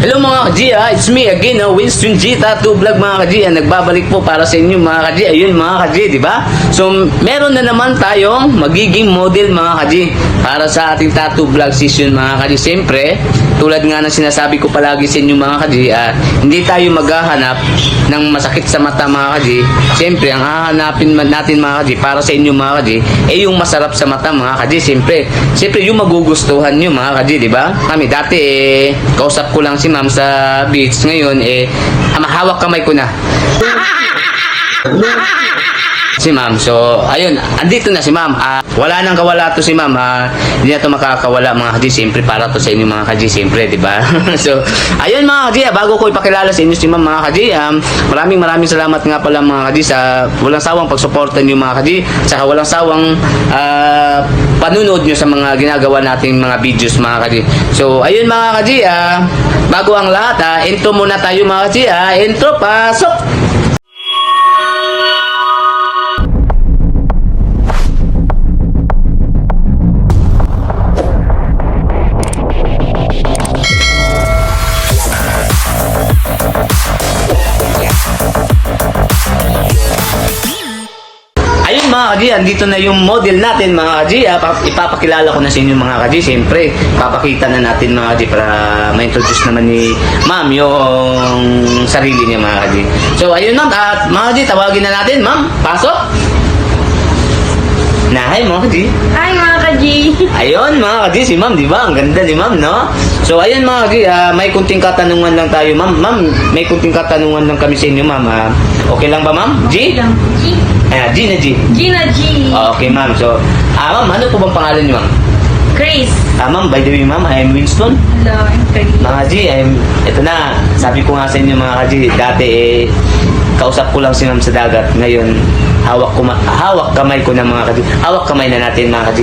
Hello mga ka-G, it's me again, Winston G Tattoo Vlog mga ka-G. Nagbabalik po para sa inyo mga ka-G. Ayun mga ka-G, di ba? So meron na naman tayong magiging model mga ka-G para sa ating tattoo vlog season mga ka-G. Siyempre, tulad nga ng sinasabi ko palagi sa inyo mga ka-G, hindi tayo maghahanap ng masakit sa mata mga ka-G. Siyempre, ang hahanapin natin mga ka-G para sa inyo mga ka-G yung masarap sa mata mga ka-G. Siyempre yung magugustuhan nyo mga ka-G, di ba? Kami dati kausap ko lang si ma'am sa beach. Ngayon mahawak kamay ko na si ma'am. So ayun, andito na si ma'am. Wala nang kawala to si ma'am. Hindi na to makakawala mga ka-G. Siyempre para to sa inyo mga ka-G, siyempre, di ba? So ayun mga ka-G, bago ko ipakilala sa inyo si ma'am mga ka-G, maraming salamat nga pala mga ka-G sa walang sawang pagsuporta niyo mga ka-G, saka walang sawang panunood nyo sa mga ginagawa nating mga videos mga ka-G. So ayun mga ka-G, bago ang lahat, intro muna tayo mga ka-G. Intro, pasok! Ayun mga ka-G, andito na yung model natin mga ka-G. Ipapakilala ko na sa inyo mga ka-G. Siyempre, papakita na natin mga ka-G para ma-introduce naman ni ma'am yung sarili niya mga ka-G. So ayun ma'am, at mga ka-G, tawagin na natin. Ma'am, pasok! Hi mga ka-G. Hi mga ka-G. Ayun mga ka-G, si ma'am, di ba? Ang ganda ni ma'am, no? So ayun mga ka-G, may kunting katanungan lang tayo ma'am. Ma'am, may kunting katanungan lang kami sa inyo ma'am. Okay lang ba ma'am? G? G. G na G. Gina G. Okay ma'am, so ma'am, ano po bang pangalan niyo ma'am? Grace. Ma'am, by the way ma'am, I am Winston. Hello, I'm Grace. Mga G, ito na, sabi ko nga sa inyo mga G, dati kausap ko lang si ma'am sa dagat. Ngayon, hawak kamay ko na mga G. Hawak kamay na natin mga G.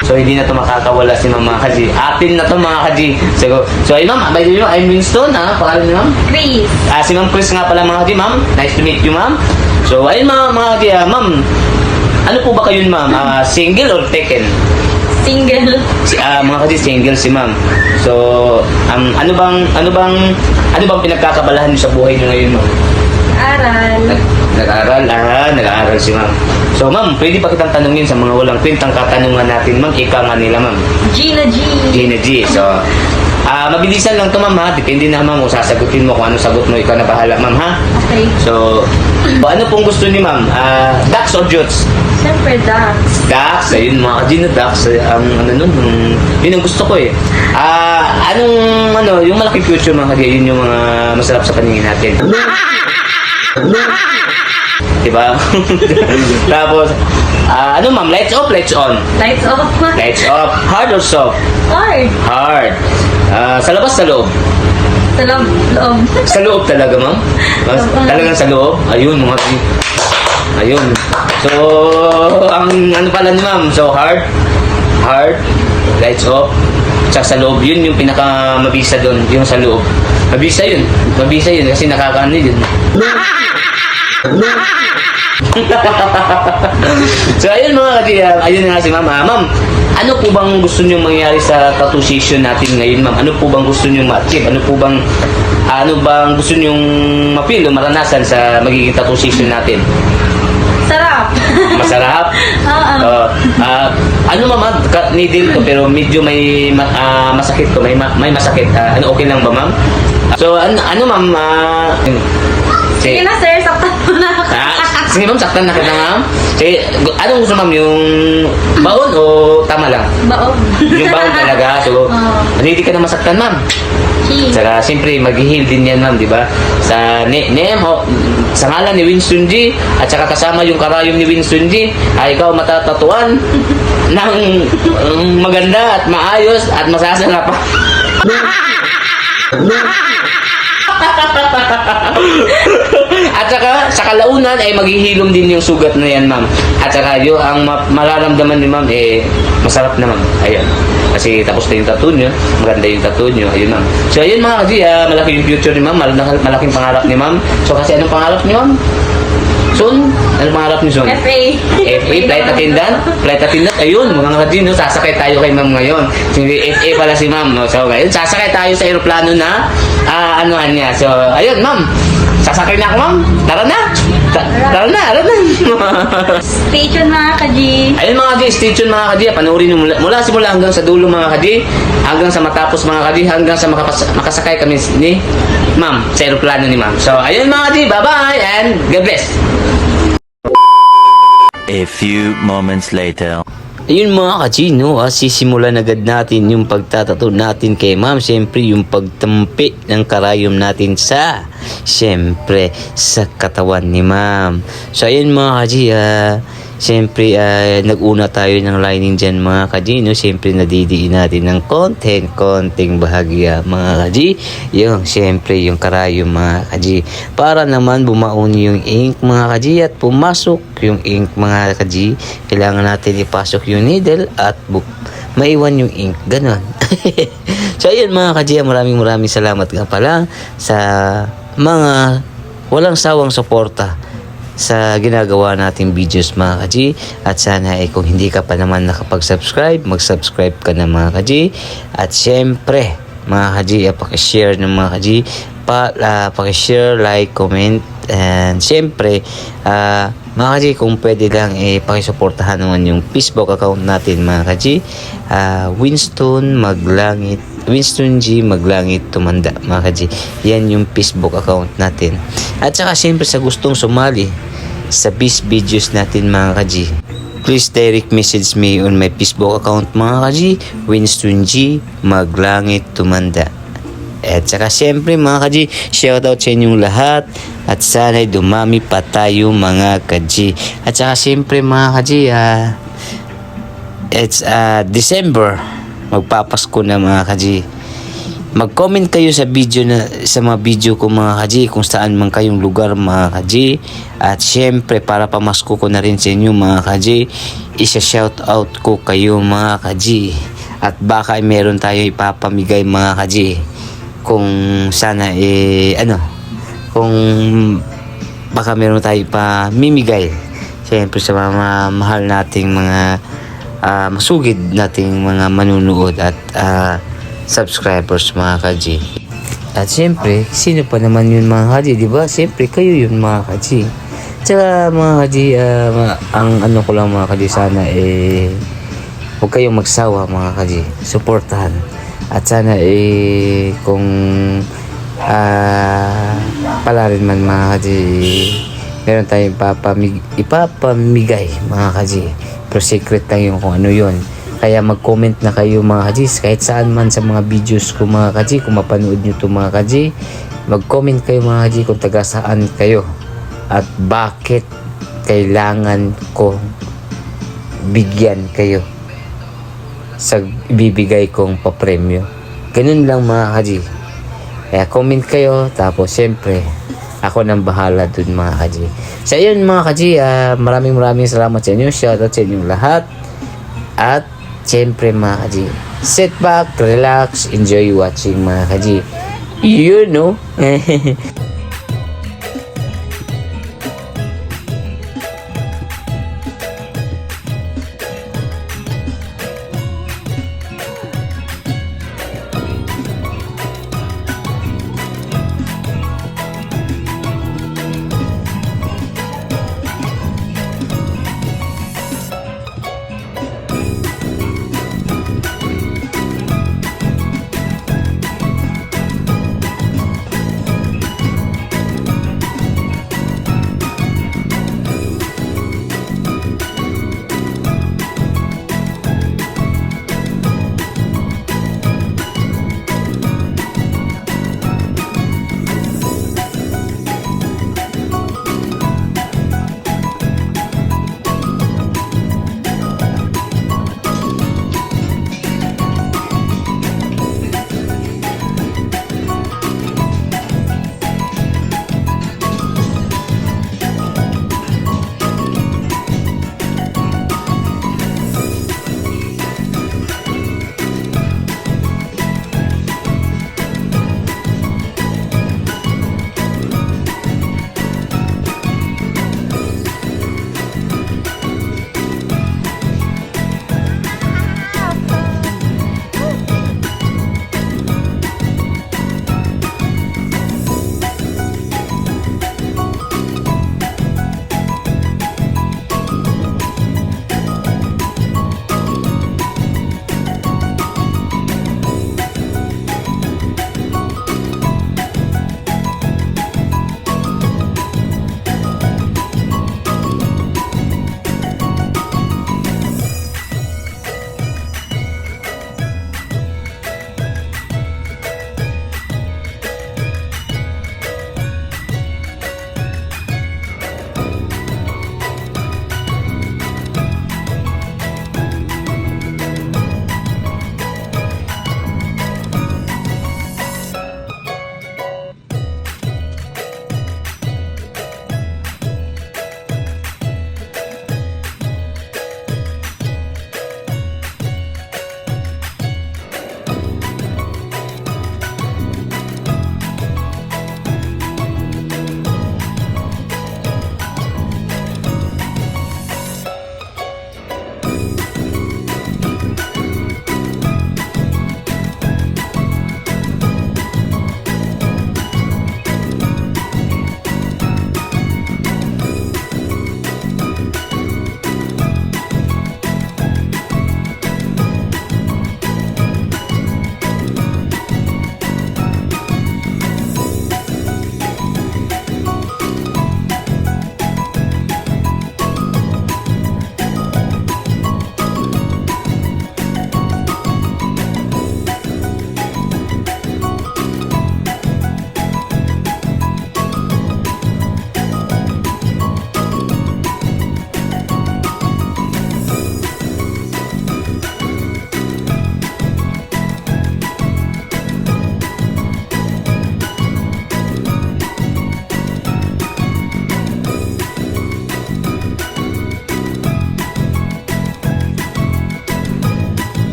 So hindi na to makakawala si ma'am mga G. Atin na to mga G. So ayun ma'am, by the way, I'm Winston, pangalan niyo ma'am? Grace. Si ma'am Chris nga pala mga G, ma'am. Nice to meet you ma'am. So ayun mga G, ma'am, ano po ba kayo ma'am? Single or taken? Single. Mga kasi single si ma'am. So, ano bang pinagkakabalahan niyo sa buhay niyo ngayon ma'am? Aral. Nag-aaral? Nag-aaral si ma'am. So ma'am, pwede pa kitang tanungin sa mga walang kwentang katanungan natin ma'am, ika nga nila ma'am. Gina G. Gina G. So, mabilisan lang to ma'am ha. Depende na ma'am kung sasagutin mo kung ano sagot mo, ikaw na bahala ma'am ha. Okay. So, ano pong gusto ni ma'am? Ducks or Jutes? Siyempre, ducks. Ducks, ayun mga ka-G na ducks, yun ang gusto ko yung malaking future mga ka-G, yun yung mga masarap sa paningin natin. Diba? Tapos, ma'am, lights off, lights on? Lights off. Lights off. Hard or soft? Hard. Hard. Sa labas, sa loob? Sa loob. Sa loob talaga, ma'am? Talagang sa loob? Ayun, mga ka-G. Ayun. So, ang pala ni ma'am, so hard, lights off, tsaka sa loob, yun yung pinakamabisa doon, yung sa loob. Mabisa yun kasi nakakaano yun. So ayun mga ka-G, ayun nga si ma'am. Ma'am, ano po bang gusto nyo mangyari sa tattoo session natin ngayon ma'am? Ano po bang gusto nyo ma-achieve? Ano bang gusto nyo ma-feel o maranasan sa magiging tattoo session natin? Sarap. Masarap? Oo. Ano ma'am, needle ko pero medyo may masakit ko, may masakit. Okay lang ba ma'am? So ano ma'am, Sige na sir, saktan mo na. Sige ma'am, saktan na kita ma'am. Sige, anong gusto ma'am, yung baon o tama lang? Baon. Yung baon talaga. So, hindi ka na masaktan ma'am. Saka siyempre mag-heal din yan ma'am, di ba? Sa sa ngalan ni Winston G at saka kasama yung karayom ni Winston G, ikaw matatatuan ng maganda at maayos at masasarap. At saka sa kalaunan ay maghihilom din yung sugat na yan ma'am. At saka yung ang mararamdaman ni ma'am masarap na ma'am. Ayun. Kasi tapos na yung tattoo nyo, maganda yung tattoo nyo. Ayun ma'am. So ayun mga ka-G, malaki yung future ni ma'am, malaking pangarap ni ma'am. So kasi anong pangarap ni ma'am? Son, ano pangarap ni Son? FA. FA, flight attendant? Flight attendant, ayun, mga kaji, no? Sasakay tayo kay ma'am ngayon. Hindi, FA pala si ma'am, no? So, ngayon, sasakay tayo sa aeroplano na, anuhan niya. So, ayun, ma'am. Sasakay na ako, ma'am. Tara na. Tara na. Stay tuned mga kaji. Ayun mga kaji, stay tuned mga kaji. Panoorin nyo mula simula hanggang sa dulo mga kaji. Hanggang sa matapos mga kaji. Hanggang sa makasakay kami ni ma'am. Sa aeroplano ni ma'am. So, ayun mga kaji. Bye-bye and God bless. A few moments later. Ayun mga kachino, sisimulan agad natin yung pagtatato natin kay ma'am. Siyempre yung pagtampi ng karayom natin siyempre sa katawan ni ma'am. So ayun mga kaji, siyempre nag-una tayo ng lining dyan mga kaji, no? Siyempre nadidiin natin ng konting bahagya mga kaji. Yung siyempre yung karayom mga kaji. Para naman bumaon yung ink mga kaji at pumasok yung ink mga kaji. Kailangan natin ipasok yung needle at maiwan yung ink. Ganon. So ayun mga kaji, maraming salamat nga pala sa mga walang sawang suporta sa ginagawa nating videos mga kaji. At sana kung hindi ka pa naman nakapag-subscribe, mag-subscribe ka na mga kaji. At syempre mga kaji, pakishare ng mga kaji, pakishare, like, comment, and syempre mga kaji, kung pwede lang pakisuportahan naman yung Facebook account natin mga kaji, Winston G Maglangit Tumanda mga kaji. Yan yung Facebook account natin. At saka siyempre sa gustong sumali sa Biz videos natin mga kaji, please direct message me on my Facebook account mga kaji, Winston G Maglangit Tumanda. At saka siyempre mga kaji, shoutout sa inyong lahat at sana'y dumami pa tayo mga kaji. At saka siyempre mga kaji, it's December, magpapasko na mga kaji. Mag-comment kayo sa mga video ko mga kaji, kung saan man kayong lugar mga kaji. At syempre para pamasko ko na rin sa inyo mga kaji, isa-shoutout ko kayo mga kaji. At baka meron tayo ipapamigay mga kaji, kung sana kung baka meron tayo ipamimigay syempre sa mga mahal nating mga masugid nating mga manunood at subscribers mga kaji. At siyempre, sino pa naman yun mga kaji, di ba? Siyempre, kayo yun mga kaji. Tsaka mga kaji, ang ano ko lang mga kaji, sana huwag kayong magsawa mga kaji. Supportahan. At sana kung pala rin man mga kaji, meron tayong ipapamigay mga kaji. Pero secret lang yung kung ano yun. Kaya mag-comment na kayo mga kaji, kahit saan man sa mga videos ko mga kaji. Kung mapanood nyo to mga kaji, mag-comment kayo mga kaji kung taga saan kayo at bakit kailangan ko bigyan kayo sa ibibigay kong papremyo. Ganun lang mga kaji. Kaya comment kayo, tapos syempre ako nang bahala dun mga kaji. So yun mga kaji, maraming salamat sa inyo. Shoutout sa inyong lahat. At syempre mga kaji, sit back, relax, enjoy watching mga kaji. You know.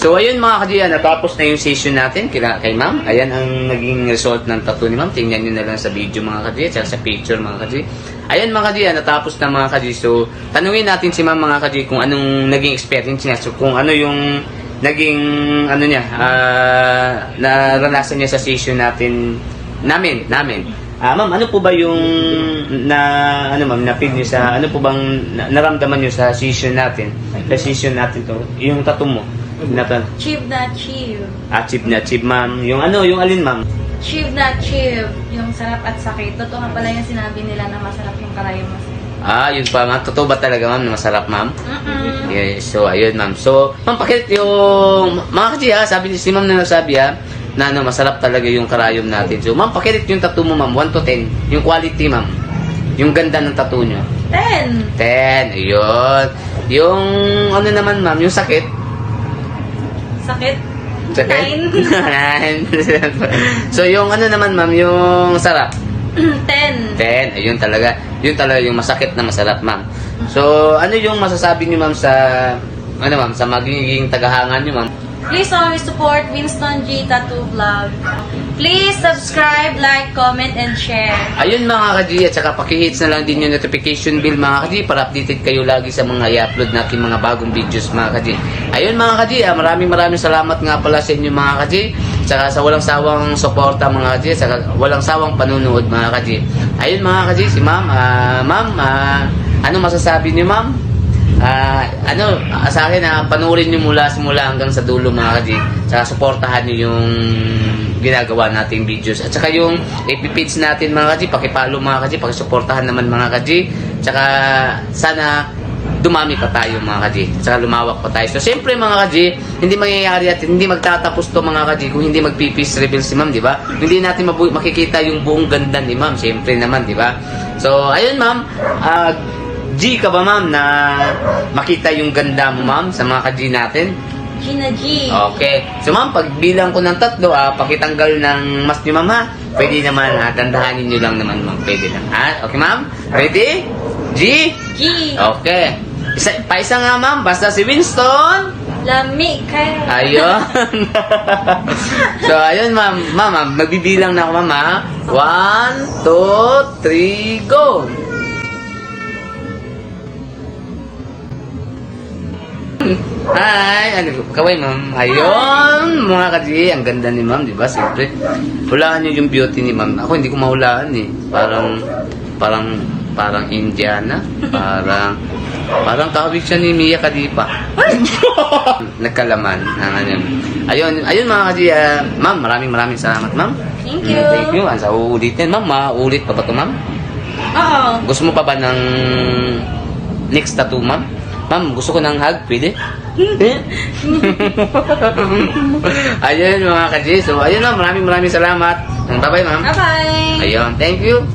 So, ayun mga kaji, natapos na yung session natin kay ma'am. Ayan ang naging result ng tattoo ni ma'am. Tingnan nyo na lang sa video mga kaji, at sa picture mga kaji. Ayan mga kaji, natapos na mga kaji. So, tanungin natin si ma'am mga kaji kung anong naging experience niya. So, kung ano yung naging, ano niya, naranasan niya sa session namin. Ma'am, ano po ba yung na-feel niyo sa, ano po bang naramdaman niyo sa session natin? Sa session natin to, yung tattoo mo. Chiv na chiv. Achieve na achieve, ma'am. Yung alin, ma'am? Chiv na chiv. Yung sarap at sakit. Totoo nga pala yung sinabi nila na masarap yung karayom mo. Yun pa, ma'am. Totoo ba talaga, ma'am, na masarap, ma'am? Mm-mm. Yes, so, ayun, ma'am. So, ma'am, pakit yung, mga kaji, sabi ni si ma'am na nagsabi, na masarap talaga yung karayom natin. So, ma'am, pakilit yung tattoo mo, ma'am. 1 to 10. Yung quality, ma'am. Yung ganda ng tattoo nyo. 10. 10. Ayun. Yung, ano naman, ma'am, yung sakit. Sakit. Sakit? 9. 9. So, yung ano naman, ma'am, yung sarap. 10. 10. Ayun talaga. Yun talaga yung masakit na masarap, ma'am. So, ano yung masasabi niyo, ma'am, sa magiging tagahangan niyo, ma'am? Please always support Winston G Tattoo Vlog. Please subscribe, like, comment, and share. Ayun mga kaji, at saka pakihits na lang din yung notification bell mga kaji para updated kayo lagi sa mga i-upload natin mga bagong videos mga kaji. Ayun mga kaji, maraming salamat nga pala sa inyo mga kaji, saka sa walang sawang suporta mga kaji, saka walang sawang panunood mga kaji. Ayun mga kaji, si ma'am, ano masasabi niyo ma'am? Sa akin panuorin nyo simula hanggang sa dulo mga kaji, saka suportahan nyo yung ginagawa nating videos, at saka yung FB page natin mga kaji, pakipalo mga kaji, pakisuportahan naman mga kaji, saka sana dumami pa tayo mga kaji, saka lumawak pa tayo. So siyempre mga kaji, hindi mangyayari at hindi magtatapos to mga kaji kung hindi magpipis reveal si ma'am, di ba? Hindi natin makikita yung buong ganda ni ma'am, siyempre naman, di ba? So ayun ma'am, G ka ba ma'am na makita yung ganda mo ma'am sa mga ka-G natin? Gina G. Okay. So ma'am, pag bilang ko ng 3, pakitanggal ng mask niyo ma'am ha. Pwede naman dandahanin niyo lang naman ma'am. Pwede lang ha. Okay ma'am? Ready? G? G. Okay. Isa nga ma'am, basta si Winston. Lami kayo. Ayun. So ayun ma'am, magbibilang na ako ma'am ha. 1, 2, 3, go! Hi! Kaway, ma'am. Ayun! Mga kaji, ang ganda ni ma'am, di ba? Siyempre, hulaan niyo yung beauty ni ma'am. Ako, hindi ko mahulaan eh. Parang Indiana. Parang kawig siya ni Mia Khalifa. Nagkalaman. Ayun mga kaji, ma'am, maraming salamat, ma'am. Thank you. Thank you. Sa uulitin, ma'am. Mauulit pa ba ito, ma'am? Oo. Gusto mo pa ba ng next tattoo, ma'am? Ma'am, gusto ko ng hug, pwede? Ayun mga kaji. So, ayun ma'am, maraming salamat. Bye-bye ma'am. Bye-bye. Ayun, thank you.